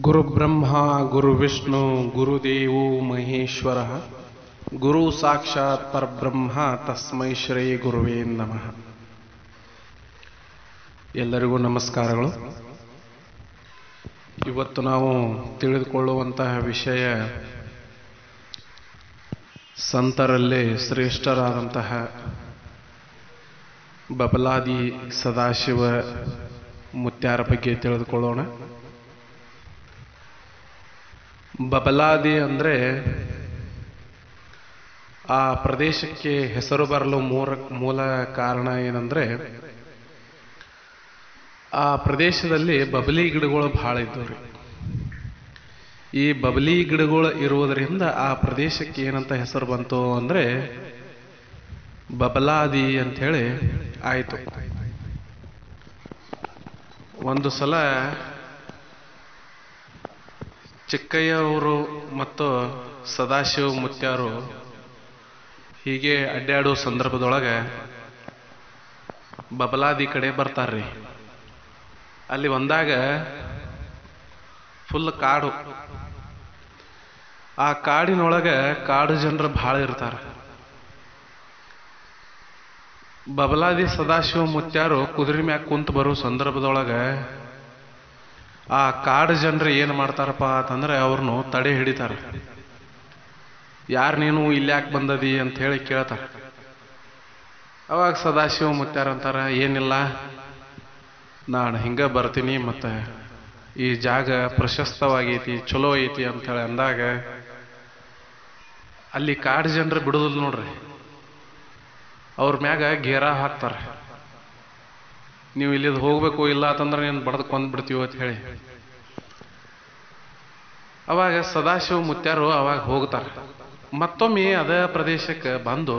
ಗುರು ಬ್ರಹ್ಮ ಗುರು ವಿಷ್ಣು ಗುರುದೇವೋ ಮಹೇಶ್ವರ ಗುರು ಸಾಕ್ಷಾತ್ ಪರಬ್ರಹ್ಮ ತಸ್ಮೈ ಶ್ರೀ ಗುರುವೇ ನಮಃ. ಎಲ್ಲರಿಗೂ ನಮಸ್ಕಾರಗಳು. ಇವತ್ತು ನಾವು ತಿಳಿದುಕೊಳ್ಳುವಂತಹ ವಿಷಯ ಸಂತರಲ್ಲೇ ಶ್ರೇಷ್ಠರಾದಂತಹ ಬಬಲಾದಿ ಸದಾಶಿವ ಮುತ್ಯಾರ ಬಗ್ಗೆ ತಿಳಿದುಕೊಳ್ಳೋಣ. ಬಬಲಾದಿ ಅಂದರೆ ಆ ಪ್ರದೇಶಕ್ಕೆ ಹೆಸರು ಬರಲು ಮೂಲ ಕಾರಣ ಏನಂದ್ರೆ, ಆ ಪ್ರದೇಶದಲ್ಲಿ ಬಬಲಿ ಗಿಡಗಳು ಬಹಳ ಇದ್ದವ್ರಿ. ಈ ಬಬಲಿ ಗಿಡಗಳು ಇರುವುದರಿಂದ ಆ ಪ್ರದೇಶಕ್ಕೆ ಏನಂತ ಹೆಸರು ಬಂತು ಅಂದ್ರೆ ಬಬಲಾದಿ ಅಂಥೇಳಿ ಆಯಿತು. ಒಂದು ಸಲ ಚಿಕ್ಕಯ್ಯ ಅವರು ಮತ್ತು ಸದಾಶಿವ ಮುತ್ಯಾರು ಹೀಗೆ ಅಡ್ಡಾಡೋ ಸಂದರ್ಭದೊಳಗೆ ಬಬಲಾದಿ ಕಡೆ ಬರ್ತಾರ್ರಿ. ಅಲ್ಲಿ ಬಂದಾಗ ಫುಲ್ ಕಾಡು. ಆ ಕಾಡಿನೊಳಗೆ ಕಾಡು ಜನರು ಬಹಳ ಇರ್ತಾರೆ. ಬಬಲಾದಿ ಸದಾಶಿವ ಮುತ್ಯಾರು ಕುದುರೆ ಮ್ಯಾಗ ಕುಂತು ಬರೋ ಸಂದರ್ಭದೊಳಗೆ ಆ ಕಾಡು ಜನರು ಏನು ಮಾಡ್ತಾರಪ್ಪ ಅಂತಂದ್ರೆ ಅವ್ರನ್ನು ತಡೆ ಹಿಡಿತಾರೆ. ಯಾರು ನೀನು ಇಲ್ಲಿ ಯಾಕೆ ಬಂದದಿ ಅಂತ ಹೇಳಿ ಕೇಳ್ತಾರೆ. ಅವಾಗ ಸದಾಶಿವ ಮುತ್ಯಾರ ಅಂತಾರ, ಏನಿಲ್ಲ, ನಾನು ಹಿಂಗ ಬರ್ತೀನಿ, ಮತ್ತೆ ಈ ಜಾಗ ಪ್ರಶಸ್ತವಾಗೈತಿ, ಚಲೋ ಐತಿ ಅಂತ ಹೇಳಿ ಅಂದಾಗ ಅಲ್ಲಿ ಕಾಡು ಜನರು ಬಿಡುದಿಲ್ಲ ನೋಡ್ರಿ. ಅವ್ರ ಮ್ಯಾಗ ಗೇರ ಹಾಕ್ತಾರೆ. ನೀವು ಇಲ್ಲಿದ್ ಹೋಗ್ಬೇಕು, ಇಲ್ಲ ಅಂತಂದ್ರೆ ನೀನು ಬಡದ್ ಕೊಂದ್ಬಿಡ್ತೀವಿ ಅಂತ ಹೇಳಿ. ಅವಾಗ ಸದಾಶಿವ ಮುತ್ಯಾರು ಅವಾಗ ಹೋಗ್ತಾರೆ. ಮತ್ತೊಮ್ಮೆ ಅದೇ ಪ್ರದೇಶಕ್ಕೆ ಬಂದು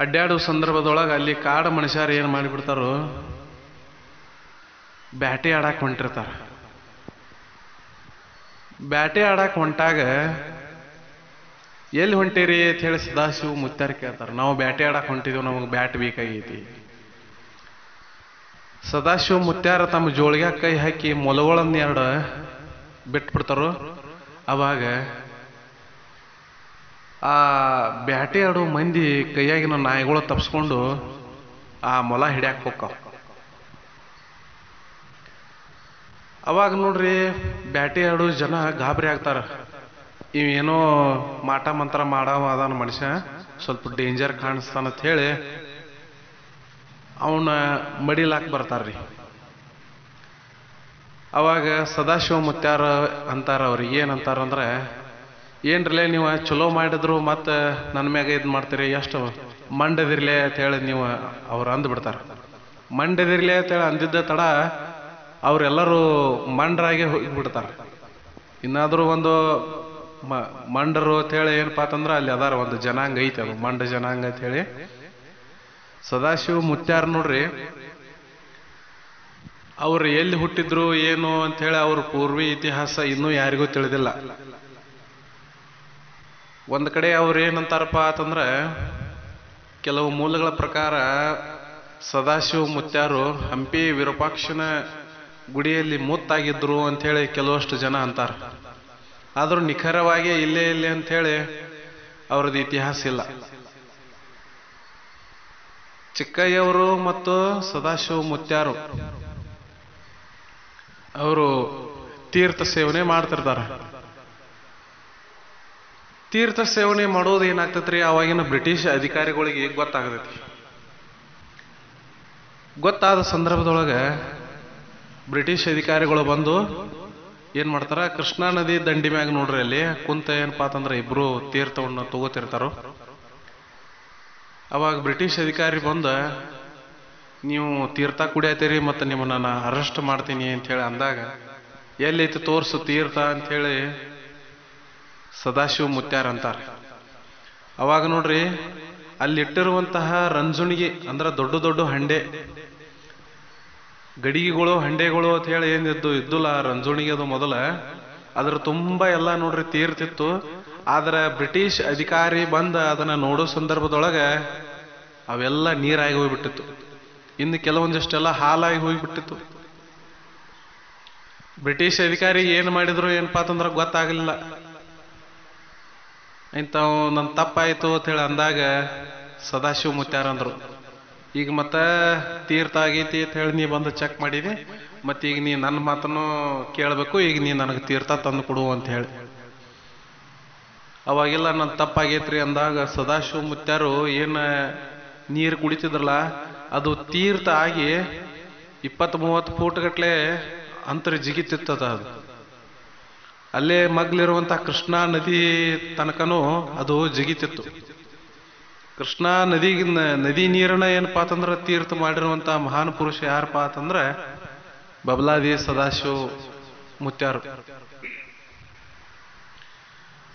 ಅಡ್ಡಾಡೋ ಸಂದರ್ಭದೊಳಗೆ ಅಲ್ಲಿ ಕಾಡು ಮನುಷ್ಯರು ಏನ್ ಮಾಡಿಬಿಡ್ತಾರೋ, ಬ್ಯಾಟೆ ಆಡಾಕ್ ಹೊಂಟಿರ್ತಾರ. ಬ್ಯಾಟೆ ಆಡಾಕ್ ಹೊಂಟಾಗ ಎಲ್ಲಿ ಹೊಂಟಿರಿ ಅಂತ ಹೇಳಿ ಸದಾಶಿವ ಮುತ್ಯಾರ ಕೇಳ್ತಾರ. ನಾವು ಬ್ಯಾಟೆ ಆಡಾಕ್ ಹೊಂಟಿದೀವಿ, ನಮಗೆ ಬ್ಯಾಟ್ ಬೇಕಾಗೈತಿ. ಸದಾಶಿವ ಮುತ್ಯಾರ ತಮ್ಮ ಜೋಳಿಗೆ ಕೈ ಹಾಕಿ ಮೊಲಗಳನ್ನ ಎರಡು ಬಿಟ್ಬಿಡ್ತಾರೋ. ಅವಾಗ ಆ ಬ್ಯಾಟೆ ಆಡೋ ಮಂದಿ ಕೈಯಾಗಿನ ನಾಯಿಗಳು ತಪ್ಸ್ಕೊಂಡು ಆ ಮೊಲ ಹಿಡ್ಯಾಕ್ ಹೋಗ್ತಾವ. ಅವಾಗ ನೋಡ್ರಿ, ಬ್ಯಾಟೆ ಆಡೋ ಜನ ಗಾಬರಿ ಆಗ್ತಾರ. ಇವೇನೋ ಮಾಟ ಮಂತ್ರ ಮಾಡವ ಅದಾನ ಮನುಷ್ಯ, ಸ್ವಲ್ಪ ಡೇಂಜರ್ ಕಾಣಿಸ್ತಾನಂತ ಹೇಳಿ ಅವನ ಮಡಿಲಾಕ್ ಬರ್ತಾರ್ರಿ. ಅವಾಗ ಸದಾಶಿವ ಮುತ್ಯಾರ ಅಂತಾರ, ಅವ್ರಿಗೆ ಏನಂತಾರಂದ್ರೆ, ಏನ್ರಲೇ ನೀವು ಚಲೋ ಮಾಡಿದ್ರು ಮತ್ತೆ ನನ್ನ ಮ್ಯಾಗ ಇದು ಮಾಡ್ತೀರಿ, ಎಷ್ಟು ಮಂಡದಿರ್ಲೆ ಅಂತ ಹೇಳಿ ನೀವು ಅವ್ರು ಅಂದ್ಬಿಡ್ತಾರ. ಮಂಡದಿರ್ಲೆ ಅಂತ ಹೇಳಿ ಅಂದಿದ್ದ ತಡ ಅವರೆಲ್ಲರೂ ಮಂಡ್ರಾಗೆ ಹೋಗಿಬಿಡ್ತಾರ. ಇನ್ನಾದ್ರೂ ಒಂದು ಮಂಡರು ಅಂತ ಹೇಳಿ ಏನಪ್ಪಾ ಅಂತಂದ್ರೆ ಅಲ್ಲಿ ಅದಾರ ಒಂದು ಜನಾಂಗ ಐತೆ, ಅದು ಮಂಡ ಜನಾಂಗ ಅಂತ ಹೇಳಿ. ಸದಾಶಿವ ಮುತ್ಯಾರ ನೋಡ್ರಿ, ಅವ್ರು ಎಲ್ಲಿ ಹುಟ್ಟಿದ್ರು ಏನು ಅಂತ ಹೇಳಿ ಅವ್ರ ಪೂರ್ವಿ ಇತಿಹಾಸ ಇನ್ನೂ ಯಾರಿಗೂ ತಿಳಿದಿಲ್ಲ. ಒಂದ್ ಕಡೆ ಅವ್ರು ಏನಂತಾರಪ್ಪ ಅಂತಂದ್ರೆ, ಕೆಲವು ಮೂಲಗಳ ಪ್ರಕಾರ ಸದಾಶಿವ ಮುತ್ಯಾರು ಹಂಪಿ ವಿರೂಪಾಕ್ಷನ ಗುಡಿಯಲ್ಲಿ ಮುತ್ತಾಗಿದ್ರು ಅಂತ ಹೇಳಿ ಕೆಲವಷ್ಟು ಜನ ಅಂತಾರ. ಆದ್ರೂ ನಿಖರವಾಗಿ ಇಲ್ಲೇ ಅಂತ ಹೇಳಿ ಅವ್ರದ್ದು ಇತಿಹಾಸ ಇಲ್ಲ. ಚಿಕ್ಕಯ್ಯವರು ಮತ್ತು ಸದಾಶಿವ ಮುತ್ಯಾರು ಅವರು ತೀರ್ಥ ಸೇವನೆ ಮಾಡ್ತಿರ್ತಾರ. ತೀರ್ಥ ಸೇವನೆ ಮಾಡೋದು ಏನಾಗ್ತೈತ್ರಿ, ಅವಾಗಿನ ಬ್ರಿಟಿಷ್ ಅಧಿಕಾರಿಗಳಿಗೆ ಗೊತ್ತಾಗತೈತಿ. ಗೊತ್ತಾದ ಸಂದರ್ಭದೊಳಗೆ ಬ್ರಿಟಿಷ್ ಅಧಿಕಾರಿಗಳು ಬಂದು ಏನ್ ಮಾಡ್ತಾರ, ಕೃಷ್ಣಾ ನದಿ ದಂಡಿ ಮ್ಯಾಗ ನೋಡ್ರಿ ಅಲ್ಲಿ ಕುಂತ ಏನಪ್ಪಾ ಅಂತಂದ್ರೆ ಇಬ್ರು ತೀರ್ಥವನ್ನು ತಗೋತಿರ್ತಾರೋ. ಅವಾಗ ಬ್ರಿಟಿಷ್ ಅಧಿಕಾರಿ ಬಂದ, ನೀವು ತೀರ್ಥ ಕುಡಿಯತ್ತೀರಿ ಮತ್ತೆ ನಿಮ್ಮನ್ನ ನಾನು ಅರೆಸ್ಟ್ ಮಾಡ್ತೀನಿ ಅಂತ ಹೇಳಿ ಅಂದಾಗ, ಎಲ್ಲೈತಿ ತೋರ್ಸು ತೀರ್ಥ ಅಂತ ಹೇಳಿ ಸದಾಶಿವ ಮುತ್ಯಾರ ಅಂತಾರೆ. ಅವಾಗ ನೋಡ್ರಿ, ಅಲ್ಲಿಟ್ಟಿರುವಂತಹ ರಂಜುಣಿಗೆ ಅಂದ್ರೆ ದೊಡ್ಡ ದೊಡ್ಡ ಹಂಡೆ ಗಡಿಗೆಗಳು ಹಂಡೆಗಳು ಅಂತ ಹೇಳಿ ಇದ್ದುಲ್ಲ ರಂಜುಣಿಗೆ, ಅದು ಮೊದಲ ಅದ್ರ ತುಂಬಾ ಎಲ್ಲ ನೋಡ್ರಿ ತೀರ್ತಿತ್ತು. ಆದ್ರೆ ಬ್ರಿಟಿಷ್ ಅಧಿಕಾರಿ ಬಂದ ಅದನ್ನ ನೋಡೋ ಸಂದರ್ಭದೊಳಗೆ ಅವೆಲ್ಲ ನೀರಾಗಿ ಹೋಗ್ಬಿಟ್ಟಿತ್ತು. ಇನ್ನು ಕೆಲವೊಂದಿಷ್ಟೆಲ್ಲ ಹಾಲಾಗಿ ಹೋಗಿಬಿಟ್ಟಿತ್ತು. ಬ್ರಿಟಿಷ್ ಅಧಿಕಾರಿ ಏನು ಮಾಡಿದ್ರು ಏನಪ್ಪಾ ಅಂತಂದ್ರೆ ಗೊತ್ತಾಗಲಿಲ್ಲ. ಇಂಥವು ನನ್ನ ತಪ್ಪಾಯ್ತು ಅಂತ ಹೇಳಿ ಅಂದಾಗ ಸದಾಶಿವ ಮುತ್ಯಾರ ಅಂದ್ರು, ಈಗ ಮತ್ತೆ ತೀರ್ಥ ಆಗೈತಿ ಅಂತ ಹೇಳಿ ನೀ ಬಂದು ಚೆಕ್ ಮಾಡಿದಿ, ಮತ್ತೆ ಈಗ ನೀ ನನ್ನ ಮಾತನ್ನು ಕೇಳಬೇಕು, ಈಗ ನೀ ನನಗೆ ತೀರ್ಥ ತಂದು ಕೊಡು ಅಂತ ಹೇಳಿ. ಅವಾಗೆಲ್ಲ ನನ್ನ ತಪ್ಪಾಗೈತ್ರಿ ಅಂದಾಗ ಸದಾಶಿವ ಮುತ್ಯಾರು ಏನು ನೀರು ಕುಡಿತಿದ್ರಲ್ಲ ಅದು ತೀರ್ಥ ಆಗಿ 20-30 ಫೂಟ್ ಗಟ್ಲೆ ಅಂತರ ಜಿಗಿತಿತ್ತದ. ಅದು ಅಲ್ಲೇ ಮಗ್ಲಿರುವಂತ ಕೃಷ್ಣಾ ನದಿ ತನಕನೂ ಅದು ಜಿಗಿತಿತ್ತು. ಕೃಷ್ಣಾ ನದಿ ನೀರನ್ನ ಏನಪ್ಪಾ ಅಂತಂದ್ರೆ ತೀರ್ಥ ಮಾಡಿರುವಂತ ಮಹಾನ್ ಪುರುಷ ಯಾರಪ್ಪಾ ಅಂತಂದ್ರೆ ಬಬಲಾದಿ ಸದಾಶಿವ ಮುತ್ಯಾರು.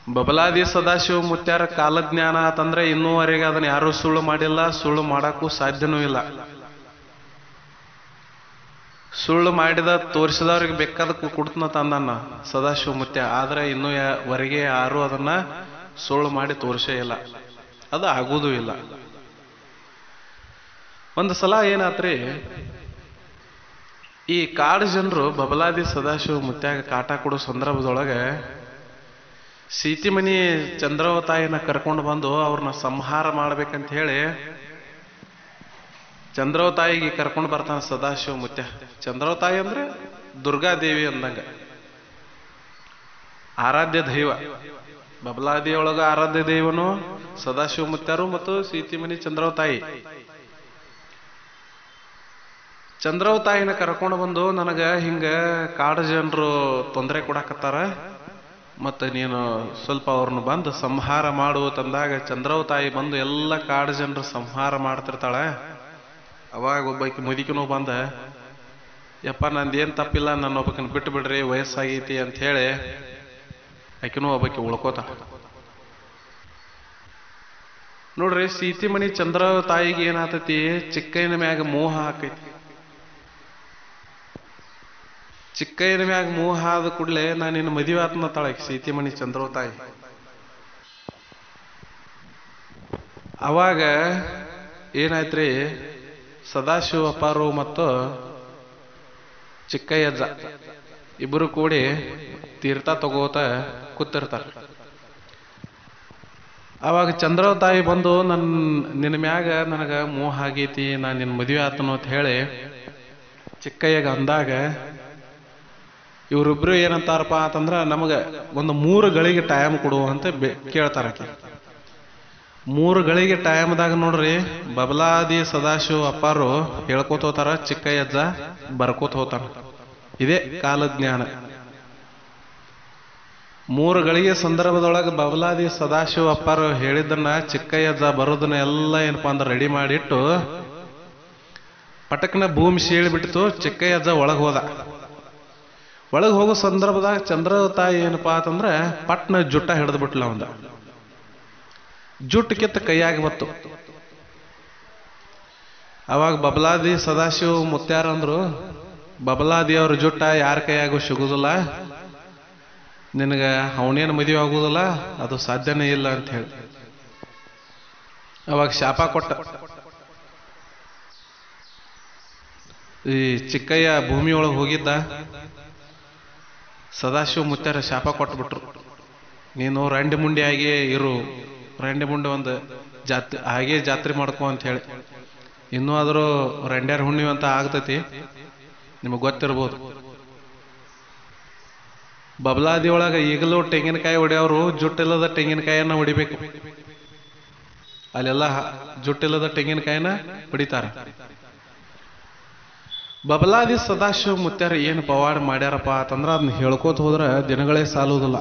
ಬಬಲಾದಿ ಸದಾಶಿವ ಮುತ್ಯಾರ ಕಾಲಜ್ಞಾನ ಅಂತಂದ್ರೆ ಇನ್ನೂವರೆಗೆ ಅದನ್ನ ಯಾರು ಸುಳ್ಳು ಮಾಡಿಲ್ಲ, ಸುಳ್ಳು ಮಾಡಕ್ಕೂ ಸಾಧ್ಯನೂ ಇಲ್ಲ. ಸುಳ್ಳು ಮಾಡಿದ ತೋರಿಸಿದವ್ರಿಗೆ ಬೇಕಾದ ಕೊಡ್ತನ ತಂದನ್ನ ಸದಾಶಿವ ಮುತ್ಯ. ಆದ್ರೆ ಇನ್ನೂವರೆಗೆ ಯಾರು ಅದನ್ನ ಸುಳ್ಳು ಮಾಡಿ ತೋರಿಸೇ ಇಲ್ಲ, ಅದು ಆಗುವುದೂ ಇಲ್ಲ. ಒಂದು ಸಲ ಏನಾತ್ರಿ, ಈ ಕಾಡು ಜನರು ಬಬಲಾದಿ ಸದಾಶಿವ ಮುತ್ಯಾಗ ಕಾಟ ಕೊಡೋ ಸಂದರ್ಭದೊಳಗೆ ಸೀತಿಮನಿ ಚಂದ್ರಾವತಾಯಿನ ಕರ್ಕೊಂಡು ಬಂದು ಅವ್ರನ್ನ ಸಂಹಾರ ಮಾಡ್ಬೇಕಂತ ಹೇಳಿ ಚಂದ್ರಾವತಾಯಿಗೆ ಕರ್ಕೊಂಡು ಬರ್ತಾನೆ ಸದಾಶಿವ ಮುತ್ಯ. ಚಂದ್ರಾವತಾಯಿ ಅಂದ್ರೆ ದುರ್ಗಾದೇವಿ ಅಂದಂಗ, ಆರಾಧ್ಯ ದೈವ. ಬಬಲಾದಿಯೊಳಗ ಆರಾಧ್ಯ ದೈವನು ಸದಾಶಿವ ಮುತ್ಯಾರು ಮತ್ತು ಸೀತಿಮನಿ ಚಂದ್ರಾವತಾಯಿ. ಚಂದ್ರಾವತಾಯಿನ ಕರ್ಕೊಂಡು ಬಂದು ನನಗ ಹಿಂಗ ಕಾಡು ಜನರು ತೊಂದರೆ ಕೊಡಾಕತ್ತಾರ, ಮತ್ತೆ ನೀನು ಸ್ವಲ್ಪ ಅವ್ರನ್ನ ಬಂದು ಸಂಹಾರ ಮಾಡು ತಂದಾಗ ಚಂದ್ರಾವತಾಯಿ ಬಂದು ಎಲ್ಲ ಕಾಡು ಜನರು ಸಂಹಾರ ಮಾಡ್ತಿರ್ತಾಳೆ. ಅವಾಗ ಒಬ್ಬಾಕಿ ಮುದಿಕಿನೂ ಬಂದ, ಯಪ್ಪ ನಂದೇನ್ ತಪ್ಪಿಲ್ಲ, ನನ್ನ ಒಬ್ಬಕಿನ ಬಿಟ್ಟು ಬಿಡ್ರಿ, ವಯಸ್ಸಾಗೈತಿ ಅಂತ ಹೇಳಿ ಆಕಿನೂ ಒಬ್ಬಾಕಿ ಉಳ್ಕೋತ. ನೋಡ್ರಿ, ಸೀತಿಮಣಿ ಚಂದ್ರಾವತಾಯಿಗೆ ಏನಾತತಿ, ಚಿಕ್ಕಯ್ಯನ ಮ್ಯಾಗ ಮೋಹ ಹಾಕೈತಿ. ಚಿಕ್ಕಯ್ಯನ ಮ್ಯಾಗ ಮೋಹ ಆದ ಕೂಡಲೇ ನಾನು ನಿನ್ನ ಮದುವೆ ಆತ್ನ ತಾಳಕಿ ಸೀತಿಮಣಿ ಚಂದ್ರಾವತಾಯಿ. ಅವಾಗ ಏನಾಯ್ತ್ರಿ, ಸದಾಶಿವ ಅಪ್ಪಾರು ಮತ್ತು ಚಿಕ್ಕಯ್ಯಜ್ಜ ಇಬ್ಬರು ಕೂಡಿ ತೀರ್ಥ ತಗೋತ ಕೂತಿರ್ತಾರ. ಅವಾಗ ಚಂದ್ರಾವತಾಯಿ ಬಂದು ನಿನ್ನ ಮ್ಯಾಗ ನನಗ ಮೋಹ ಆಗೈತಿ, ನಾನು ನಿನ್ನ ಮದುವೆ ಆತನು ಅಂತ ಹೇಳಿ ಚಿಕ್ಕಯ್ಯಗ ಅಂದಾಗ ಇವರಿಬ್ರು ಏನಂತಾರಪ್ಪ ಅಂತಂದ್ರ ನಮಗ ಒಂದು 3 ಗಳಿಗೆ ಟೈಮ್ ಕೊಡು ಅಂತ ಕೇಳ್ತಾರ. 3 ಗಳಿಗೆ ಟೈಮ್ದಾಗ ನೋಡ್ರಿ ಬಬಲಾದಿ ಸದಾಶಿವ ಅಪ್ಪಾರು ಹೇಳ್ಕೋತ ಹೋತಾರ, ಚಿಕ್ಕಯ್ಯಜ್ಜ ಬರ್ಕೋತ ಹೋತಾರ. ಇದೇ ಕಾಲಜ್ಞಾನ. 3 ಗಳಿಗೆ ಸಂದರ್ಭದೊಳಗೆ ಬಬಲಾದಿ ಸದಾಶಿವ ಅಪ್ಪಾರು ಹೇಳಿದ್ದನ್ನ ಚಿಕ್ಕಯ್ಯಜ್ಜ ಬರೋದನ್ನ ಎಲ್ಲ ಏನಪ್ಪಾ ಅಂದ್ರೆ ರೆಡಿ ಮಾಡಿಟ್ಟು ಪಟಕ್ನ ಭೂಮಿ ಸೀಳ್ಬಿಟ್ಟಿತು. ಚಿಕ್ಕಯ್ಯಜ್ಜ ಒಳಗೆ ಹೋದ. ಒಳಗೆ ಹೋಗೋ ಸಂದರ್ಭದಾಗ ಚಂದ್ರಾವತಾಯಿ ಏನಪ್ಪಾ ಅಂತಂದ್ರೆ ಪಟ್ನ ಜುಟ್ಟ ಹಿಡಿದು ಬಿಟ್ಲ. ಅವಂದ ಜುಟ್ಟು ಕಿತ್ತ ಕೈಯಾಗಿ ಬತ್ತು. ಅವಾಗ ಬಬಲಾದಿ ಸದಾಶಿವ ಮುತ್ಯಾರ ಅಂದ್ರು, ಬಬಲಾದಿ ಅವ್ರ ಜುಟ್ಟ ಯಾರ ಕೈಯಾಗೂ ಸಿಗುದಿಲ್ಲ, ನಿನಗ ಅವನೇನು ಮದುವೆ ಆಗುದಿಲ್ಲ, ಅದು ಸಾಧ್ಯನೇ ಇಲ್ಲ ಅಂತ ಹೇಳಿ ಅವಾಗ ಶಾಪ ಕೊಟ್ಟ. ಈ ಚಿಕ್ಕಯ್ಯ ಭೂಮಿಯೊಳಗೆ ಹೋಗಿದ್ದ, ಸದಾಶಿವ ಮುತ್ಯಾರ ಶಾಪ ಕೊಟ್ಬಿಟ್ರು, ನೀನು ರಂಡಿ ಮುಂಡಿ ಆಗಿ ಇರು, ರಂಡಿ ಮುಂಡಿ ಒಂದು ಹಾಗೆ ಜಾತ್ರೆ ಮಾಡ್ಕೊ ಅಂತ ಹೇಳಿ. ಇನ್ನೂ ಆದರೂ ರಂಡ್ಯಾರ ಹುಣ್ಣಿಮೆ ಅಂತ ಆಗ್ತೈತಿ, ನಿಮಗೆ ಗೊತ್ತಿರ್ಬೋದು. ಬಬಲಾದಿ ಒಳಗ ಈಗಲೂ ತೆಂಗಿನಕಾಯಿ ಹೊಡೆಯವರು ಜುಟ್ಟಿಲ್ಲದ ತೆಂಗಿನಕಾಯಿಯನ್ನ ಹೊಡಿಬೇಕು. ಅಲ್ಲೆಲ್ಲ ಜುಟ್ಟಿಲ್ಲದ ತೆಂಗಿನಕಾಯಿನ ಹೊಡಿತಾರ. ಬಬಲಾದಿ ಸದಾಶಿವ ಮುತ್ಯಾರ ಏನು ಪವಾಡ ಮಾಡ್ಯಾರಪ್ಪ ಅಂತಂದ್ರ ಅದನ್ನ ಹೇಳ್ಕೋತ ಹೋದ್ರ ದಿನಗಳೇ ಸಾಲುವುದಿಲ್ಲ,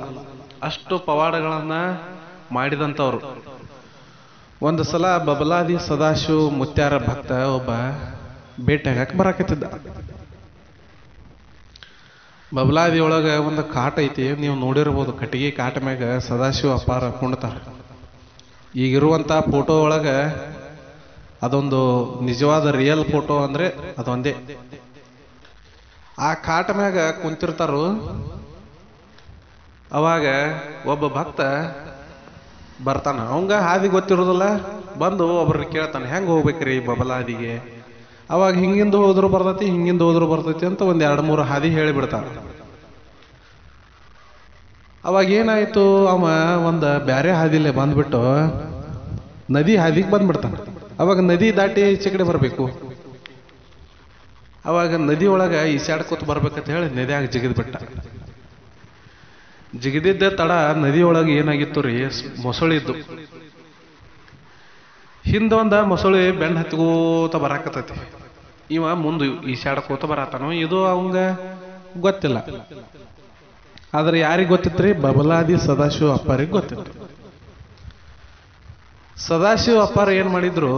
ಅಷ್ಟು ಪವಾಡಗಳನ್ನ ಮಾಡಿದಂಥವ್ರು. ಒಂದು ಸಲ ಬಬಲಾದಿ ಸದಾಶಿವ ಮುತ್ಯಾರ ಭಕ್ತ ಒಬ್ಬ ಭೇಟಿಯಾಗಕ್ಕೆ ಬರಾಕತ್ತಿದ್ದ. ಬಬಲಾದಿ ಒಳಗ ಒಂದು ಕಾಟ ಐತಿ, ನೀವು ನೋಡಿರ್ಬೋದು. ಕಟ್ಟಿಗೆ ಕಾಟ ಮ್ಯಾಗ ಸದಾಶಿವ ಅಪ್ಪಾರ ಕುಂಡ್ತಾರ. ಈಗಿರುವಂತ ಫೋಟೋ ಒಳಗ ಅದೊಂದು ನಿಜವಾದ ರಿಯಲ್ ಫೋಟೋ ಅಂದ್ರೆ ಅದೊಂದೇ. ಆ ಕಾಟ ಮ್ಯಾಗ ಕುಂತಿರ್ತಾರು. ಅವಾಗ ಒಬ್ಬ ಭಕ್ತ ಬರ್ತಾನ, ಅವಂಗ ಹಾದಿ ಗೊತ್ತಿರೋದಿಲ್ಲ. ಬಂದು ಒಬ್ರು ಕೇಳ್ತಾನೆ, ಹೆಂಗ್ ಹೋಗ್ಬೇಕ್ರಿ ಬಬಲಾದಿಗೆ? ಅವಾಗ ಹಿಂಗಿಂದ ಹೋದ್ರು ಬರ್ತೈತಿ, ಹಿಂಗಿಂದ ಹೋದ್ರು ಬರ್ತೈತಿ ಅಂತ 1-2-3 ಹಾದಿ ಹೇಳಿಬಿಡ್ತಾರ. ಅವಾಗ ಏನಾಯ್ತು, ಅವ ಒಂದು ಬ್ಯಾರೆ ಹಾದಿಲೆ ಬಂದ್ಬಿಟ್ಟು ನದಿ ಹಾದಿಗೆ ಬಂದ್ಬಿಡ್ತಾನೆ. ಅವಾಗ ನದಿ ದಾಟಿ ಈಚೆ ಕಡೆ ಬರಬೇಕು. ಅವಾಗ ನದಿ ಒಳಗೆ ಈಸಾಡ್ಕೊತ ಬರ್ಬೇಕಂತ ಹೇಳಿ ನದಿಯಾಗ ಜಿಗಿದ್ಬಿಟ್ಟ. ಜಿಗಿದಿದ್ದ ತಡ ನದಿಯೊಳಗೆ ಏನಾಗಿತ್ತು ರೀ, ಮೊಸಳಿದ್ದು. ಹಿಂದೊಂದ ಮೊಸಳಿ ಬೆಣ್ಣ ಹತ್ಕೋತ ಬರಾಕತೈತಿ. ಇವ ಮುಂದೆ ಈಸಾಡ್ಕೋತ ಬರತಾನೋ ಇದು ಅವಂಗ ಗೊತ್ತಿಲ್ಲ. ಆದ್ರೆ ಯಾರಿಗೆ ಗೊತ್ತಿತ್ರಿ? ಬಬಲಾದಿ ಸದಾಶಿವ ಅಪ್ಪಾರಿಗೆ ಗೊತ್ತಿತ್ತು. ಸದಾಶಿವ ಅಪ್ಪಾರ ಏನ್ ಮಾಡಿದ್ರು,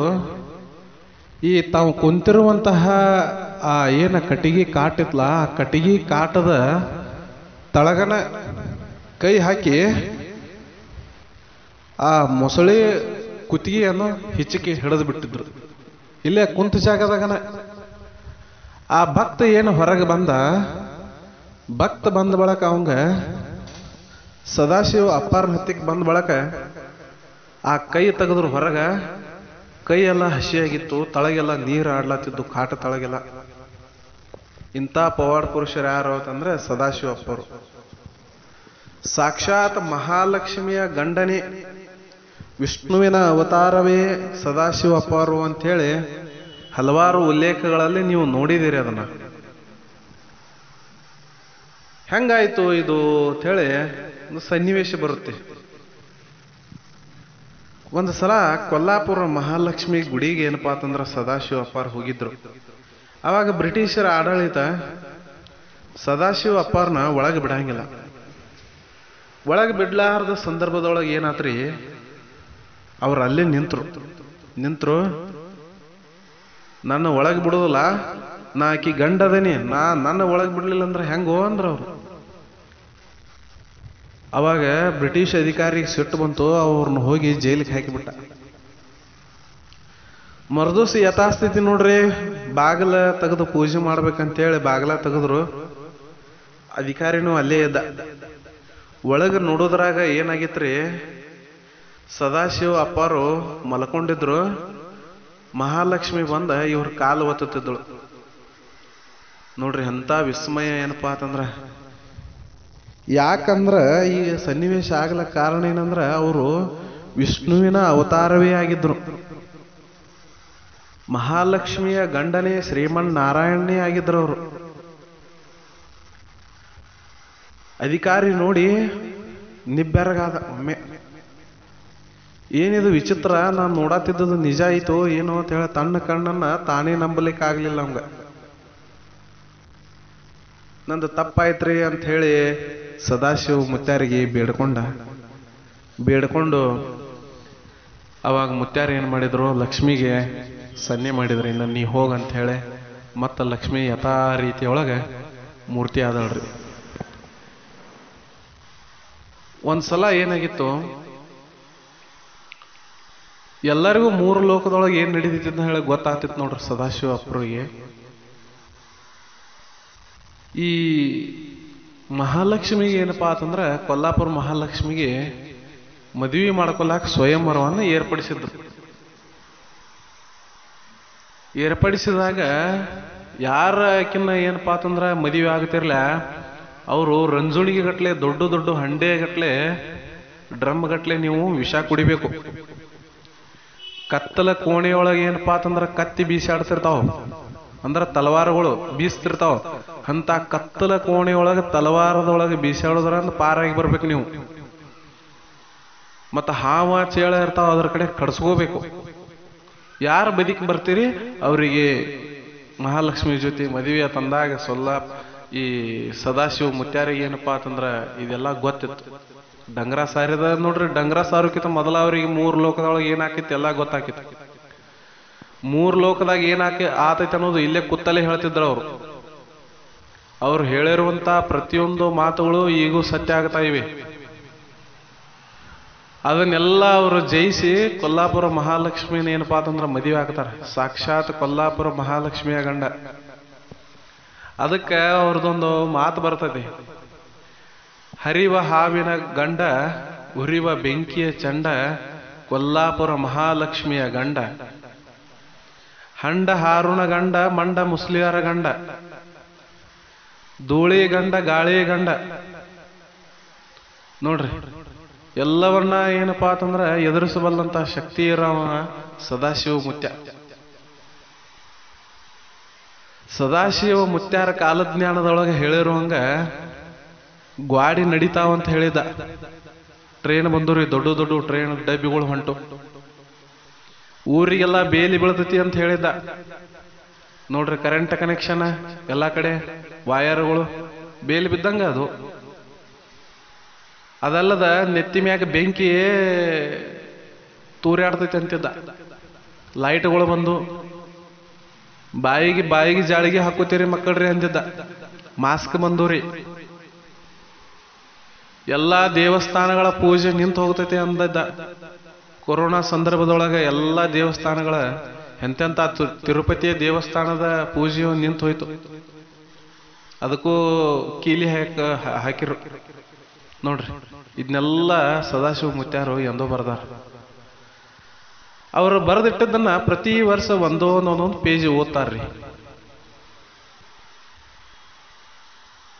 ಈ ತಾವು ಕುಂತಿರುವಂತಹ ಆ ಏನ ಕಟ್ಟಿಗೆ ಕಾಟಿತ್ಲ, ಆ ಕಟ್ಟಿಗೆ ಕಾಟದ ತಳಗನ ಕೈ ಹಾಕಿ ಆ ಮೊಸಳಿ ಕುತ್ತಿಗೆಯನ್ನು ಹಿಚ್ಚಿಕೆ ಹಿಡಿದು ಬಿಟ್ಟಿದ್ರು. ಇಲ್ಲೇ ಕುಂತ ಜಾಗದಾಗನ ಆ ಭಕ್ತ ಏನು ಹೊರಗೆ ಬಂದ, ಭಕ್ತ ಬಂದ ಬಳಕ ಅವಂಗ ಸದಾಶಿವ ಅಪ್ಪಾರ ಹತ್ತಿಗೆ ಬಂದ ಬಳಕ ಆ ಕೈ ತೆಗೆದ್ರು ಹೊರಗ. ಕೈಯೆಲ್ಲ ಹಸಿಯಾಗಿತ್ತು, ತಳಗೆಲ್ಲ ನೀರು ಆಡ್ಲತ್ತಿದ್ದು, ಕಾಟ ತಳಗೆಲ್ಲ. ಇಂಥ ಪವಾಡ ಪುರುಷರು ಯಾರು ಅಂತಂದ್ರೆ ಸದಾಶಿವ ಅಪ್ಪರು. ಸಾಕ್ಷಾತ್ ಮಹಾಲಕ್ಷ್ಮಿಯ ಗಂಡನೇ, ವಿಷ್ಣುವಿನ ಅವತಾರವೇ ಸದಾಶಿವ ಅಪ್ಪರು ಅಂಥೇಳಿ ಹಲವಾರು ಉಲ್ಲೇಖಗಳಲ್ಲಿ ನೀವು ನೋಡಿದ್ದೀರಿ. ಅದನ್ನ ಹೆಂಗಾಯ್ತು ಇದು ಅಂಥೇಳಿ ಒಂದು ಸನ್ನಿವೇಶ ಬರುತ್ತೆ. ಒಂದು ಸಲ ಕೊಲ್ಲಾಪುರ ಮಹಾಲಕ್ಷ್ಮಿ ಗುಡಿಗೆ ಏನಪ್ಪಾ ಅಂತಂದ್ರೆ ಸದಾಶಿವ ಅಪ್ಪಾರ ಹೋಗಿದ್ರು. ಅವಾಗ ಬ್ರಿಟಿಷರ ಆಡಳಿತ ಸದಾಶಿವ ಅಪ್ಪಾರನ ಒಳಗೆ ಬಿಡಂಗಿಲ್ಲ. ಒಳಗೆ ಬಿಡ್ಲಾರ್ದ ಸಂದರ್ಭದೊಳಗೆ ಏನಾತ್ರಿ, ಅವ್ರು ಅಲ್ಲೇ ನಿಂತ್ರು ನನ್ನ ಒಳಗೆ ಬಿಡೋದಿಲ್ಲ, ನಾ ಆಕಿ ಗಂಡದನಿ, ನನ್ನ ಒಳಗೆ ಬಿಡ್ಲಿಲ್ಲ ಅಂದ್ರೆ ಹೆಂಗೋ ಅಂದ್ರ ಅವ್ರು. ಅವಾಗ ಬ್ರಿಟಿಷ್ ಅಧಿಕಾರಿಗೆ ಸಿಟ್ಟು ಬಂತು, ಅವ್ರನ್ನ ಹೋಗಿ ಜೈಲಿಗೆ ಹಾಕಿಬಿಟ್ಟ. ಮರ್ದೂಸಿ ಯಥಾಸ್ಥಿತಿ ನೋಡ್ರಿ, ಬಾಗಿಲ ತೆಗೆದು ಪೂಜೆ ಮಾಡ್ಬೇಕಂತೇಳಿ ಬಾಗಿಲ ತೆಗೆದ್ರು. ಅಧಿಕಾರಿನೂ ಅಲ್ಲೇ ಇದ್ದ. ಒಳಗೆ ನೋಡೋದ್ರಾಗ ಏನಾಗಿತ್ರಿ, ಸದಾಶಿವ ಅಪ್ಪಾರು ಮಲ್ಕೊಂಡಿದ್ರು. ಮಹಾಲಕ್ಷ್ಮಿ ಬಂದ ಇವ್ರ ಕಾಲು ಒತ್ತುತ್ತಿದ್ದಳು. ನೋಡ್ರಿ ಎಂತ ವಿಸ್ಮಯ ಏನಪ್ಪಾ ಅಂತಂದ್ರ. ಯಾಕಂದ್ರ ಈ ಸನ್ನಿವೇಶ ಆಗ್ಲ ಕಾರಣ ಏನಂದ್ರ ಅವರು ವಿಷ್ಣುವಿನ ಅವತಾರವೇ ಆಗಿದ್ರು. ಮಹಾಲಕ್ಷ್ಮಿಯ ಗಂಡನೇ ಶ್ರೀಮನ್ ನಾರಾಯಣನೇ ಆಗಿದ್ರು ಅವರು. ಅಧಿಕಾರಿ ನೋಡಿ ನಿಬ್ಬೆರಗಾದ. ಒಮ್ಮೆ ಏನಿದು ವಿಚಿತ್ರ, ನಾನು ನೋಡತ್ತಿದ್ದದು ನಿಜ ಆಯ್ತು ಏನು ಅಂತ ಹೇಳಿ ತನ್ನ ಕಣ್ಣನ್ನ ತಾನೇ ನಂಬಲಿಕ್ಕೆ ಆಗ್ಲಿಲ್ಲ ಅವಂಗ. ನಂದು ತಪ್ಪಾಯ್ತ್ರಿ ಅಂತ ಹೇಳಿ ಸದಾಶಿವ ಮುತ್ಯಾರಿಗೆ ಬೇಡ್ಕೊಂಡು ಅವಾಗ ಮುತ್ಯಾರ ಏನ್ ಮಾಡಿದ್ರು, ಲಕ್ಷ್ಮಿಗೆ ಸನ್ನೆ ಮಾಡಿದ್ರು, ಇನ್ನು ನೀ ಹೋಗಂತ ಹೇಳಿ. ಮತ್ತ ಲಕ್ಷ್ಮಿ ಯಥಾ ರೀತಿಯೊಳಗೆ ಮೂರ್ತಿ ಆದಳ್ರಿ. ಒಂದ್ಸಲ ಏನಾಗಿತ್ತು, ಎಲ್ಲರಿಗೂ ಮೂರು ಲೋಕದೊಳಗೆ ಏನ್ ನಡೀತಿತ್ತು ಅಂತ ಹೇಳಿ ಗೊತ್ತಾಗ್ತಿತ್ತು ನೋಡ್ರಿ ಸದಾಶಿವ ಅಪ್ಪರಿಗೆ. ಈ ಮಹಾಲಕ್ಷ್ಮಿಗೆ ಏನಪ್ಪಾ ಅಂತಂದ್ರೆ, ಕೊಲ್ಲಾಪುರ ಮಹಾಲಕ್ಷ್ಮಿಗೆ ಮದುವೆ ಮಾಡ್ಕೊಲಾಕ ಸ್ವಯಂವರವನ್ನು ಏರ್ಪಡಿಸಿದಾಗ ಯಾರಕಿನ್ನ ಏನಪ್ಪಾ ಅಂತಂದ್ರ ಮದುವೆ ಆಗ್ತಿರ್ಲ, ಅವರು ರಂಜುಣಿಗೆ ಗಟ್ಲೆ ದೊಡ್ಡ ಹಂಡೆ ಗಟ್ಲೆ ಡ್ರಮ್ ಗಟ್ಲೆ ನೀವು ವಿಷ ಕುಡಿಬೇಕು. ಕತ್ತಲ ಕೋಣೆಯೊಳಗೆ ಏನಪ್ಪಾ ಅಂತಂದ್ರ ಕತ್ತಿ ಬೀಸಾಡ್ತಿರ್ತಾವ, ಅಂದ್ರ ತಲವಾರುಗಳು ಬೀಸ್ತಿರ್ತಾವ. ಅಂತ ಕತ್ತಲ ಕೋಣೆಯೊಳಗೆ ತಲವಾರದೊಳಗೆ ಬೀಸಾಡೋದ್ರಂದ ಪಾರಾಗಿ ಬರ್ಬೇಕು ನೀವು. ಮತ್ತ ಹಾವ ಚೇಳ ಇರ್ತಾವ, ಅದ್ರ ಕಡೆ ಕಡ್ಸ್ಕೋಬೇಕು. ಯಾರು ಬದುಕಿ ಬರ್ತೀರಿ ಅವರಿಗೆ ಮಹಾಲಕ್ಷ್ಮಿ ಜೊತೆ ಮದುವೆ ತಂದಾಗ ಈ ಸದಾಶಿವ ಮುತ್ಯಾರಿಗೆ ಏನಪ್ಪಾ ಅಂತಂದ್ರ ಇದೆಲ್ಲ ಗೊತ್ತಿತ್ತು. ಡಂಗ್ರ ಸಾರಿದ ನೋಡ್ರಿ, ಡಂಗ್ರ ಸಾರೋಕ್ಕಿಂತ ಮೊದಲ ಅವ್ರಿಗೆ ಮೂರು ಲೋಕದೊಳಗೆ ಏನಾಕಿತ್ತು ಎಲ್ಲ ಗೊತ್ತಾಕಿತ್ತು. ಮೂರು ಲೋಕದಾಗ ಆತೈತೆ ಅನ್ನೋದು ಇಲ್ಲೇ ಕುತ್ತಲೇ ಹೇಳ್ತಿದ್ರು ಅವರು. ಅವ್ರು ಹೇಳಿರುವಂತ ಪ್ರತಿಯೊಂದು ಮಾತುಗಳು ಈಗೂ ಸತ್ಯ ಆಗ್ತಾ ಇವೆ. ಅದನ್ನೆಲ್ಲ ಅವರು ಜಯಿಸಿ ಕೊಲ್ಲಾಪುರ ಮಹಾಲಕ್ಷ್ಮಿನ ಏನಪ್ಪಾ ಅಂತಂದ್ರ ಮದುವೆ ಆಗ್ತಾರೆ. ಸಾಕ್ಷಾತ್ ಕೊಲ್ಲಾಪುರ ಮಹಾಲಕ್ಷ್ಮಿಯ ಗಂಡ. ಅದಕ್ಕೆ ಅವ್ರದೊಂದು ಮಾತು ಬರ್ತದೆ, ಹರಿವ ಹಾವಿನ ಗಂಡ ಉರಿವ ಬೆಂಕಿಯ ಚಂಡ ಕೊಲ್ಲಾಪುರ ಮಹಾಲಕ್ಷ್ಮಿಯ ಗಂಡ, ಹಂಡ ಹಾರುಣ ಗಂಡ ಮಂಡ ಮುಸ್ಲಿಯರ ಗಂಡ, ಧೂಳಿ ಗಂಡ ಗಾಳಿ ಗಂಡ, ನೋಡ್ರಿ, ಎಲ್ಲವನ್ನ ಏನಪ್ಪಾ ಅಂತಂದ್ರ ಎದುರಿಸಬಲ್ಲಂತ ಶಕ್ತಿ ಇರೋವ ಸದಾಶಿವ ಮುತ್ಯ. ಸದಾಶಿವ ಮುತ್ಯಾರ ಕಾಲಜ್ಞಾನದೊಳಗೆ ಹೇಳಿರುವಂಗ ಗ್ವಾಡಿ ನಡಿತಾವಂತ ಹೇಳಿದ. ಟ್ರೈನ್ ಬಂದವ್ರಿ, ದೊಡ್ಡ ದೊಡ್ಡ ಟ್ರೈನ್ ಡಬ್ಬಿಗಳು ಹೊಂಟು, ಊರಿಗೆಲ್ಲ ಬೇಲಿ ಬೀಳ್ತತಿ ಅಂತ ಹೇಳಿದ್ದ. ನೋಡ್ರಿ, ಕರೆಂಟ್ ಕನೆಕ್ಷನ್ ಎಲ್ಲಾ ಕಡೆ ವಾಯರ್ಗಳು ಬೇಲಿ ಬಿದ್ದಂಗ ಅದು. ಅದಲ್ಲದ ನೆತ್ತಿ ಮ್ಯಾಗ ಬೆಂಕಿ ತೂರ್ಯಾಡ್ತೈತಿ ಅಂತಿದ್ದ. ಲೈಟ್ಗಳು ಬಂದು ಬಾಯಿಗೆ ಜಾಳಿಗೆ ಹಾಕೋತೀರಿ ಮಕ್ಕಳ್ರಿ ಅಂದಿದ್ದ. ಮಾಸ್ಕ್ ಬಂದೂರಿ, ಎಲ್ಲಾ ದೇವಸ್ಥಾನಗಳ ಪೂಜೆ ನಿಂತು ಹೋಗ್ತೈತಿ ಅಂದಿದ್ದ. ಕೊರೋನಾ ಸಂದರ್ಭದೊಳಗೆ ಎಲ್ಲಾ ದೇವಸ್ಥಾನಗಳ ಎಂತೆಂತ ತಿರುಪತಿಯ ದೇವಸ್ಥಾನದ ಪೂಜೆಯು ನಿಂತು ಹೋಯ್ತು. ಅದಕ್ಕೂ ಕೀಲಿ ಹಾಕಿರು. ನೋಡ್ರಿ, ಇದನ್ನೆಲ್ಲ ಸದಾಶಿವ ಮುತ್ಯಾರು ಎಂದೋ ಬರ್ದಾರ. ಅವರು ಬರೆದಿಟ್ಟದನ್ನ ಪ್ರತಿ ವರ್ಷ ಒಂದೊಂದೊಂದೊಂದು ಪೇಜ್ ಓದ್ತಾರ್ರಿ.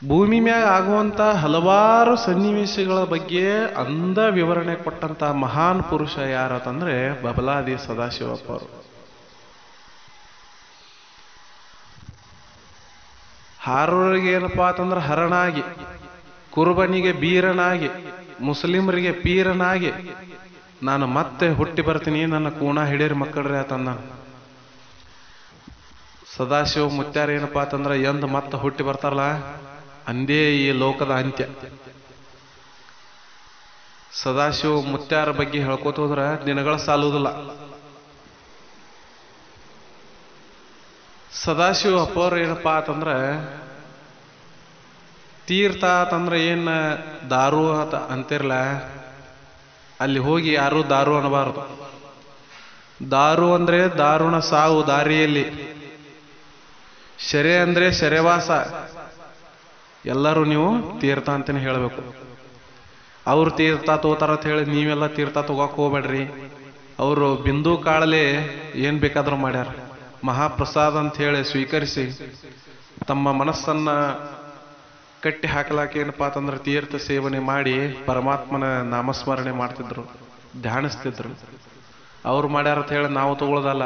ಭೂಮಿ ಮ್ಯಾಗ ಆಗುವಂತ ಹಲವಾರು ಸನ್ನಿವೇಶಗಳ ಬಗ್ಗೆ ಅಂದ ವಿವರಣೆ ಕೊಟ್ಟಂತ ಮಹಾನ್ ಪುರುಷ ಯಾರಂದ್ರೆ ಬಬಲಾದಿ ಸದಾಶಿವಪ್ಪ ಅವರು. ಹಾರೂರಿಗೆ ಏನಪ್ಪಾ ಅಂತಂದ್ರೆ ಹರನಾಗಿ, ಕುರುಬನಿಗೆ ಬೀರನಾಗಿ, ಮುಸ್ಲಿಮರಿಗೆ ಪೀರನಾಗಿ ನಾನು ಮತ್ತೆ ಹುಟ್ಟಿ ಬರ್ತೀನಿ, ನನ್ನ ಕೂಣ ಹಿಡೀರಿ ಮಕ್ಕಳ್ರಿ ಆತಂದ. ಸದಾಶಿವ ಮುತ್ಯಾರ ಏನಪ್ಪಾ ಅಂತಂದ್ರ ಎಂದ್ ಮತ್ತೆ ಹುಟ್ಟಿ ಬರ್ತಾರಲ್ಲ ಅಂದೇ ಈ ಲೋಕದ ಅಂತ್ಯ. ಸದಾಶಿವ ಮುತ್ಯಾರ ಬಗ್ಗೆ ಹೇಳ್ಕೋತ ಹೋದ್ರ ದಿನಗಳ ಸಾಲುವುದಿಲ್ಲ. ಸದಾಶಿವ ಅಪ್ಪವ್ರ ಏನಪ್ಪಾ ಅಂತಂದ್ರ ತೀರ್ಥ ಅಂತಂದ್ರ ಏನ್ ದಾರು ಅಂತಿರ್ಲ, ಅಲ್ಲಿ ಹೋಗಿ ಯಾರು ದಾರು ಅನ್ನಬಾರದು. ದಾರು ಅಂದ್ರೆ ದಾರುಣ ಸಾವು ದಾರಿಯಲ್ಲಿ, ಶೆರೆ ಅಂದ್ರೆ ಶೆರೆವಾಸ. ಎಲ್ಲರೂ ನೀವು ತೀರ್ಥ ಅಂತಾನೆ ಹೇಳ್ಬೇಕು. ಅವ್ರು ತೀರ್ಥ ತಗೋತಾರ ಅಂತ ಹೇಳಿ ನೀವೆಲ್ಲ ತೀರ್ಥ ತಗೋಕ್ ಹೋಗ್ಬೇಡ್ರಿ. ಅವರು ಬಿಂದು ಕಾಳಲೆ ಏನ್ ಬೇಕಾದ್ರೂ ಮಾಡ್ಯಾರ. ಮಹಾಪ್ರಸಾದ ಅಂತ ಹೇಳಿ ಸ್ವೀಕರಿಸಿ ತಮ್ಮ ಮನಸ್ಸನ್ನ ಕಟ್ಟಿ ಹಾಕಲಾಕ ಏನಪ್ಪಾ ಅಂತಂದ್ರೆ ತೀರ್ಥ ಸೇವನೆ ಮಾಡಿ ಪರಮಾತ್ಮನ ನಾಮಸ್ಮರಣೆ ಮಾಡ್ತಿದ್ರು, ಧ್ಯಾನಿಸ್ತಿದ್ರು. ಅವ್ರು ಮಾಡ್ಯಾರ ಅಂತ ಹೇಳಿ ನಾವು ತಗೊಳ್ಳೋದಲ್ಲ.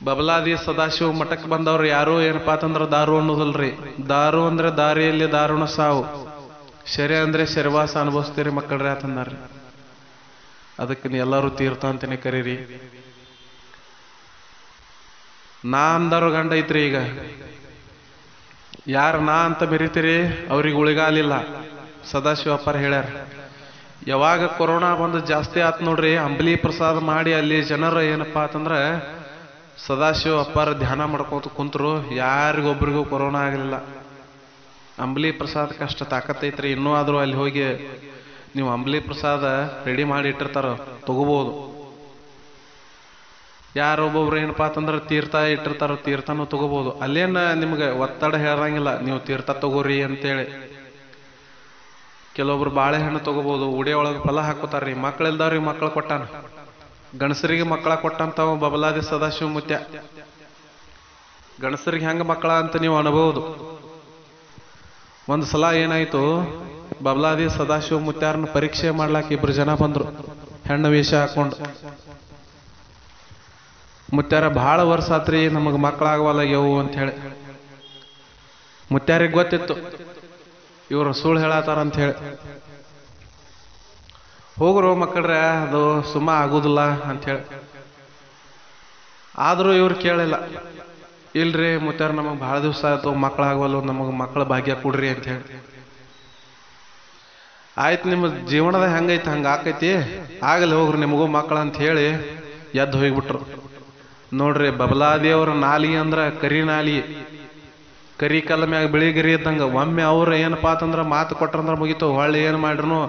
ಬಬಲಾದಿ ಸದಾಶಿವ ಮಠಕ್ಕೆ ಬಂದವ್ರು ಯಾರು ಏನಪ್ಪಾ ಅಂತಂದ್ರ ದಾರು ಅನ್ನೋದಲ್ರಿ. ದಾರು ಅಂದ್ರೆ ದಾರಿಯಲ್ಲಿ ದಾರುಣ ಸಾವು, ಶೆರೆ ಅಂದ್ರೆ ಶೆರವಾಸ ಅನುಭವಿಸ್ತೀರಿ ಮಕ್ಕಳ್ರಿ ಆತಂದಾರ್ರಿ. ಅದಕ್ಕೆ ನೀ ಎಲ್ಲರೂ ತೀರ್ಥ ಅಂತಾನೆ ಕರೀರಿ. ನಾ ಅಂದಾರು ಗಂಡ ಐತ್ರಿ. ಈಗ ಯಾರ ನಾ ಅಂತ ಬೆರಿತೀರಿ ಅವ್ರಿಗೆ ಉಳಿಗಾಲಿಲ್ಲ. ಸದಾಶಿವಪ್ಪರ ಹೇಳ್ಯಾರ, ಯಾವಾಗ ಕೊರೋನಾ ಬಂದು ಜಾಸ್ತಿ ಆತ್ ನೋಡ್ರಿ, ಅಂಬಲಿ ಪ್ರಸಾದ ಮಾಡಿ ಅಲ್ಲಿ ಜನರು ಏನಪ್ಪಾ ಅಂತಂದ್ರ ಸದಾಶಿವ ಅಪ್ಪಾರ ಧ್ಯಾನ ಮಾಡ್ಕೋತ ಕುಂತರು, ಯಾರಿಗೊಬ್ರಿಗೂ ಕೊರೋನಾ ಆಗಲಿಲ್ಲ. ಅಂಬಲಿ ಪ್ರಸಾದಕ್ಕೆ ಅಷ್ಟು ತಾಕತ್ತೈತ್ರಿ. ಇನ್ನೂ ಆದ್ರೂ ಅಲ್ಲಿ ಹೋಗಿ ನೀವು ಅಂಬಲಿ ಪ್ರಸಾದ ರೆಡಿ ಮಾಡಿ ಇಟ್ಟಿರ್ತಾರ, ತಗೋಬಹುದು. ಯಾರೊಬ್ಬೊಬ್ರು ಏನಪ್ಪಾ ಅಂತಂದ್ರೆ ತೀರ್ಥ ಇಟ್ಟಿರ್ತಾರ, ತೀರ್ಥನೂ ತಗೋಬಹುದು. ಅಲ್ಲೇನ ನಿಮ್ಗೆ ಒತ್ತಡ ಹೇಳಂಗಿಲ್ಲ ನೀವು ತೀರ್ಥ ತಗೋರಿ ಅಂತೇಳಿ. ಕೆಲವೊಬ್ರು ಬಾಳೆಹಣ್ಣು ತಗೋಬಹುದು, ಉಡೆ ಒಳಗೆ ಫಲ ಹಾಕೋತಾರ್ರಿ. ಮಕ್ಕಳಿಲ್ದವ್ರಿಗೆ ಮಕ್ಕಳು ಕೊಟ್ಟಾನ, ಗಣಸರಿಗೆ ಮಕ್ಕಳ ಕೊಟ್ಟಂತಾವ ಬಬಲಾದಿ ಸದಾಶಿವ ಮುತ್ಯ. ಗಣಸರಿಗೆ ಹೆಂಗ ಮಕ್ಕಳ ಅಂತ ನೀವು ಅನ್ಬಹುದು. ಒಂದ್ ಸಲ ಏನಾಯ್ತು, ಬಬಲಾದಿ ಸದಾಶಿವ ಮುತ್ಯಾರನ್ನ ಪರೀಕ್ಷೆ ಮಾಡ್ಲಾಕ 2 ಜನ ಬಂದ್ರು, ಹೆಣ್ಣು ವೇಷ ಹಾಕೊಂಡು. ಮುತ್ಯಾರ ಬಹಳ ವರ್ಷ ಆತ್ರಿ ನಮಗ್ ಮಕ್ಕಳಾಗವಲ್ಲ ಯವು ಅಂತ ಹೇಳಿ. ಮುತ್ಯಾರಿಗೆ ಗೊತ್ತಿತ್ತು ಇವ್ರು ಸುಳ್ಳು ಹೇಳತಾರ ಅಂತ ಹೇಳಿ. ಹೋಗ್ರು ಮಕ್ಕಳ್ರೆ, ಅದು ಸುಮ್ಮ ಆಗುದಿಲ್ಲ ಅಂತ ಹೇಳಿ. ಆದ್ರೂ ಇವ್ರು ಕೇಳಿಲ್ಲ. ಇಲ್ರಿ ಮುತ್ಯಾರ, ನಮಗ್ ಬಹಳ ದಿವಸ ಆಯ್ತು ಮಕ್ಕಳಾಗವಲ್ಲ, ನಮಗ್ ಮಕ್ಕಳ ಭಾಗ್ಯ ಕೊಡ್ರಿ ಅಂತ ಹೇಳಿ. ಆಯ್ತು, ನಿಮ್ಮ ಜೀವನದ ಹೆಂಗೈತಿ ಹಂಗ ಆಕೈತಿ, ಆಗಲಿ ಹೋಗ್ರಿ ನಿಮಗೂ ಮಕ್ಕಳ ಅಂತ ಹೇಳಿ ಎದ್ದು ಹೋಗ್ಬಿಟ್ರು. ನೋಡ್ರಿ, ಬಬಲಾದಿಯವ್ರ ನಾಲಿಗೆ ಅಂದ್ರ ಕರಿ ನಾಲಿಗೆ, ಕರಿ ಕಲ್ಲ ಮ್ಯಾಗ ಬಿಳಿ ಗರಿ ಇದ್ದಂಗ. ಒಮ್ಮೆ ಅವ್ರ ಏನಪ್ಪಾ ಅಂತಂದ್ರ ಮಾತು ಕೊಟ್ರಂದ್ರ ಮುಗಿತು, ಹೊಳ್ಳಿ ಏನ್ ಮಾಡ್ರು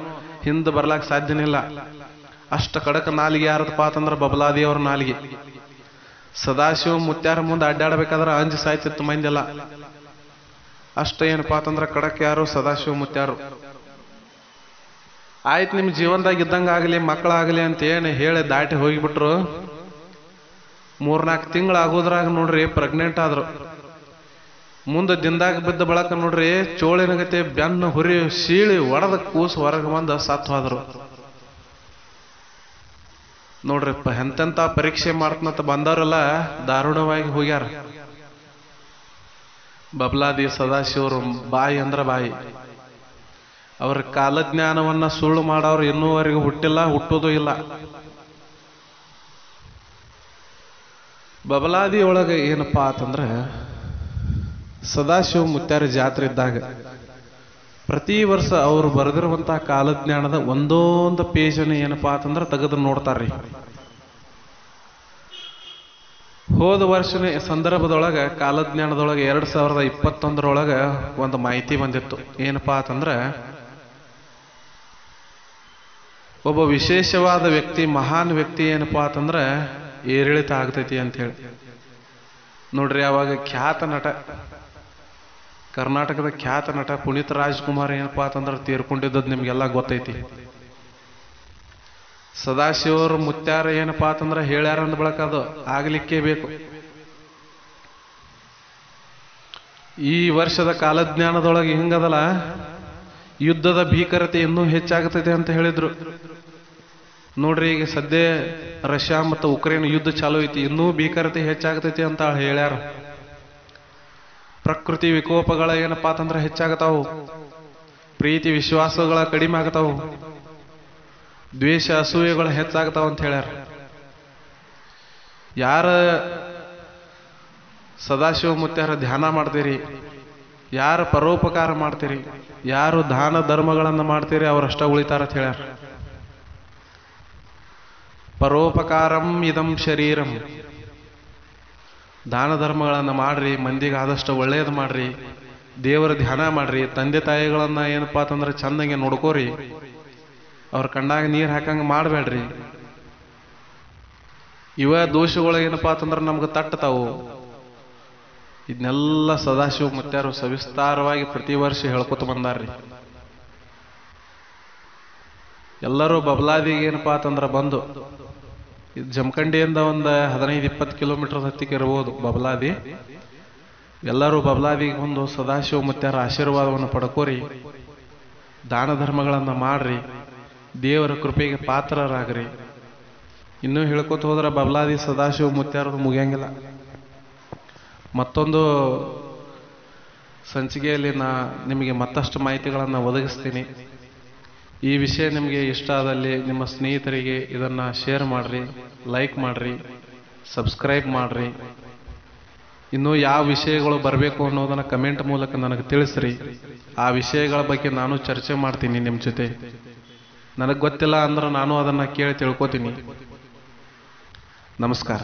ಹಿಂದ್ ಬರ್ಲಾಕ್ ಸಾಧ್ಯನಿಲ್ಲ. ಅಷ್ಟ ಕಡಕ ನಾಲಿಗೆ ಯಾರದಪ್ಪ ಅಂತಂದ್ರ ಬಬಲಾದಿಯವ್ರ ನಾಲಿಗೆ. ಸದಾಶಿವ ಮುತ್ಯಾರ ಮುಂದೆ ಅಡ್ಡಾಡ್ಬೇಕಾದ್ರ ಅಂಜಿ ಸಾಯ್ತಿತ್ತು ಮಂದೆಲ್ಲ. ಅಷ್ಟ ಏನಪ್ಪಾ ಅಂತಂದ್ರ ಕಡಕ್ ಯಾರು ಸದಾಶಿವ ಮುತ್ಯಾರು. ಆಯ್ತು, ನಿಮ್ ಜೀವನದಾಗ ಇದ್ದಂಗ ಆಗ್ಲಿ ಮಕ್ಕಳಾಗ್ಲಿ ಅಂತ ಏನ್ ಹೇಳಿ ದಾಟಿ ಹೋಗಿಬಿಟ್ರು. 3-4 ತಿಂಗಳು ಆಗೋದ್ರಾಗ ನೋಡ್ರಿ ಪ್ರೆಗ್ನೆಂಟ್ ಆದ್ರು. ಮುಂದೆ ದಿಂದಾಗ ಬಿದ್ದ ಬಳಕ ನೋಡ್ರಿ ಚೋಳಿನ ಗತೆ ಬೆನ್ನು ಹುರಿ ಸೀಳಿ ಒಡದ ಕೂಸು ಹೊರಗೆ ಬಂದ ಸತ್ತು ಹೋದ್ರು. ನೋಡ್ರಿಪ್ಪ ಎಂತೆಂತ ಪರೀಕ್ಷೆ ಮಾಡ್ತನಂತ ಬಂದವರೆಲ್ಲ ದಾರುಣವಾಗಿ ಹೋಗ್ಯಾರ. ಬಬ್ಲಾದಿ ಸದಾಶಿವರು ಬಾಯಿ ಅಂದ್ರ ಬಾಯಿ. ಅವ್ರ ಕಾಲಜ್ಞಾನವನ್ನ ಸುಳ್ಳು ಮಾಡೋರು ಇನ್ನೂವರೆಗೂ ಹುಟ್ಟಿಲ್ಲ, ಹುಟ್ಟೋದು ಇಲ್ಲ. ಬಬಲಾದಿ ಒಳಗೆ ಏನಪ್ಪಾ ಅಂತಂದ್ರೆ ಸದಾಶಿವ ಮುತ್ಯಾರ ಜಾತ್ರೆ ಇದ್ದಾಗ ಪ್ರತಿ ವರ್ಷ ಅವರು ಬರೆದಿರುವಂತಹ ಕಾಲಜ್ಞಾನದ ಒಂದೊಂದು ಪೇಜನ್ನು ಏನಪ್ಪಾ ಅಂತಂದ್ರೆ ತೆಗೆದು ನೋಡ್ತಾರ್ರಿ. ಹೋದ ವರ್ಷನೇ ಸಂದರ್ಭದೊಳಗೆ ಕಾಲಜ್ಞಾನದೊಳಗೆ 2021 ಒಂದು ಮಾಹಿತಿ ಬಂದಿತ್ತು. ಏನಪ್ಪಾ ಅಂತಂದ್ರೆ ಒಬ್ಬ ವಿಶೇಷವಾದ ವ್ಯಕ್ತಿ, ಮಹಾನ್ ವ್ಯಕ್ತಿ ಏನಪ್ಪಾ ಅಂತಂದ್ರೆ ಏರಿಳಿತ ಆಗ್ತೈತಿ ಅಂತ ಹೇಳಿ. ನೋಡ್ರಿ ಅವಾಗ ಖ್ಯಾತ ನಟ, ಕರ್ನಾಟಕದ ಖ್ಯಾತ ನಟ ಪುನೀತ್ ರಾಜ್ಕುಮಾರ್ ಏನಪ್ಪಾ ಅಂತಂದ್ರೆ ತೀರ್ಕೊಂಡಿದ್ದದ್ ನಿಮ್ಗೆಲ್ಲ ಗೊತ್ತೈತಿ. ಸದಾಶಿವರು ಮುತ್ಯಾರ ಏನಪ್ಪಾ ಅಂತಂದ್ರೆ ಹೇಳ್ಯಾರ ಅಂದ ಬಳಕ ಅದು ಆಗ್ಲಿಕ್ಕೆ ಬೇಕು. ಈ ವರ್ಷದ ಕಾಲಜ್ಞಾನದೊಳಗೆ ಹಿಂಗದಲ್ಲ, ಯುದ್ಧದ ಭೀಕರತೆ ಇನ್ನೂ ಹೆಚ್ಚಾಗತೈತೆ ಅಂತ ಹೇಳಿದ್ರು. ನೋಡ್ರಿ ಈಗ ಸದ್ಯ ರಷ್ಯಾ ಮತ್ತು ಉಕ್ರೇನ್ ಯುದ್ಧ ಚಾಲೂ ಐತಿ, ಇನ್ನೂ ಭೀಕರತೆ ಹೆಚ್ಚಾಗತೈತಿ ಅಂತ ಹೇಳ್ಯಾರ. ಪ್ರಕೃತಿ ವಿಕೋಪಗಳ ಏನಪ್ಪಾ ಅಂತಂದ್ರೆ ಹೆಚ್ಚಾಗತಾವು, ಪ್ರೀತಿ ವಿಶ್ವಾಸಗಳ ಕಡಿಮೆ ಆಗತಾವು, ದ್ವೇಷ ಅಸೂಯೆಗಳು ಹೆಚ್ಚಾಗತಾವ ಅಂತ ಹೇಳ್ಯಾರ. ಯಾರ ಸದಾಶಿವ ಮುತ್ಯಾರ ಧ್ಯಾನ ಮಾಡ್ತೀರಿ, ಯಾರು ಪರೋಪಕಾರ ಮಾಡ್ತೀರಿ, ಯಾರು ದಾನ ಧರ್ಮಗಳನ್ನು ಮಾಡ್ತೀರಿ ಅವರಷ್ಟ ಉಳಿತಾರ ಅಂತ ಹೇಳ್ಯಾರ. ಪರೋಪಕಾರಂ ಇದಂ ಶರೀರಂ. ದಾನ ಧರ್ಮಗಳನ್ನು ಮಾಡ್ರಿ, ಮಂದಿಗೆ ಆದಷ್ಟು ಒಳ್ಳೇದು ಮಾಡ್ರಿ, ದೇವರ ಧ್ಯಾನ ಮಾಡ್ರಿ, ತಂದೆ ತಾಯಿಗಳನ್ನ ಏನಪ್ಪಾ ಅಂತಂದ್ರೆ ಚಂದಂಗೆ ನೋಡ್ಕೋರಿ, ಅವ್ರ ಕಣ್ಣಾಗ ನೀರು ಹಾಕಂಗ ಮಾಡಬೇಡ್ರಿ. ಇವ ದೋಷಗಳು ಏನಪ್ಪಾ ಅಂತಂದ್ರೆ ನಮ್ಗೆ ತಟ್ಟತಾವು. ಇದನ್ನೆಲ್ಲ ಸದಾಶಿವ ಮುತ್ಯಾರು ಸವಿಸ್ತಾರವಾಗಿ ಪ್ರತಿ ವರ್ಷ ಹೇಳ್ಕೊತ ಬಂದಾರ್ರಿ. ಎಲ್ಲರೂ ಬಬ್ಲಾದಿಗೆ ಏನಪ್ಪಾ ಅಂತಂದ್ರೆ ಬಂದು, ಜಮಖಂಡಿಯಿಂದ ಒಂದು 15-20 ಕಿಲೋಮೀಟರ್ ಹತ್ತಿಗೆ ಇರಬಹುದು ಬಬ್ಲಾದಿ. ಎಲ್ಲರೂ ಬಬ್ಲಾದಿಗೆ ಬಂದು ಸದಾಶಿವ ಮುತ್ಯಾರ ಆಶೀರ್ವಾದವನ್ನು ಪಡ್ಕೋರಿ, ದಾನ ಧರ್ಮಗಳನ್ನು ಮಾಡ್ರಿ, ದೇವರ ಕೃಪೆಗೆ ಪಾತ್ರರಾಗ್ರಿ. ಇನ್ನೂ ಹೇಳ್ಕೊತ ಹೋದ್ರೆ ಬಬ್ಲಾದಿ ಸದಾಶಿವ ಮುತ್ಯಾರದು ಮುಗಿಯಂಗಿಲ್ಲ. ಮತ್ತೊಂದು ಸಂಚಿಕೆಯಲ್ಲಿ ನಿಮಗೆ ಮತ್ತಷ್ಟು ಮಾಹಿತಿಗಳನ್ನು ಒದಗಿಸ್ತೀನಿ. ಈ ವಿಷಯ ನಿಮಗೆ ಇಷ್ಟ ಆದಲ್ಲಿ ನಿಮ್ಮ ಸ್ನೇಹಿತರಿಗೆ ಇದನ್ನು ಶೇರ್ ಮಾಡ್ರಿ, ಲೈಕ್ ಮಾಡ್ರಿ, ಸಬ್ಸ್ಕ್ರೈಬ್ ಮಾಡ್ರಿ. ಇನ್ನೂ ಯಾವ ವಿಷಯಗಳು ಬರಬೇಕು ಅನ್ನೋದನ್ನು ಕಮೆಂಟ್ ಮೂಲಕ ನನಗೆ ತಿಳಿಸ್ರಿ. ಆ ವಿಷಯಗಳ ಬಗ್ಗೆ ನಾನು ಚರ್ಚೆ ಮಾಡ್ತೀನಿ ನಿಮ್ಮ ಜೊತೆ. ನನಗೆ ಗೊತ್ತಿಲ್ಲ ಅಂದ್ರೆ ನಾನು ಅದನ್ನು ಕೇಳಿ ತಿಳ್ಕೊತೀನಿ. ನಮಸ್ಕಾರ.